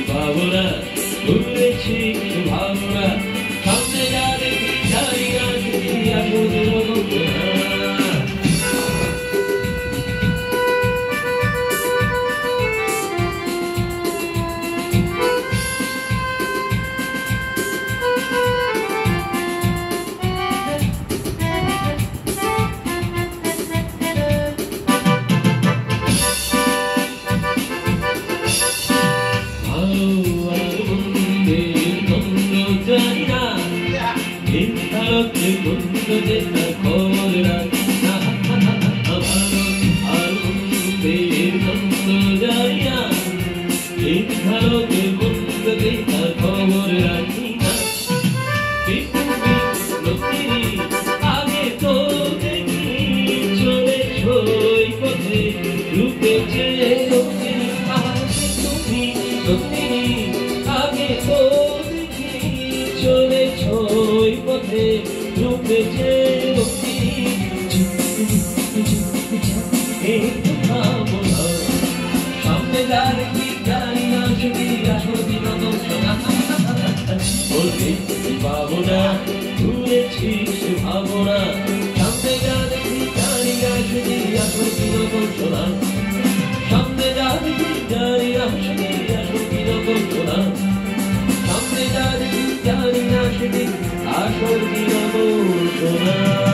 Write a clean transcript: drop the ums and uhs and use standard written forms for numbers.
ভাবনা ঘুরেছি ভাবনা সামনে যা দেখি জানি না যদি আসলে ভাবনা ঘুরেছি ভাবনা সামনে যা দেখি জানি না যদি আসল কিরকম শোনা সামনে যা দেখি জানি না যদি আসল কিরকম শোনা সামনে যা দেখি জানি না যদি আসল কিরকম শোনা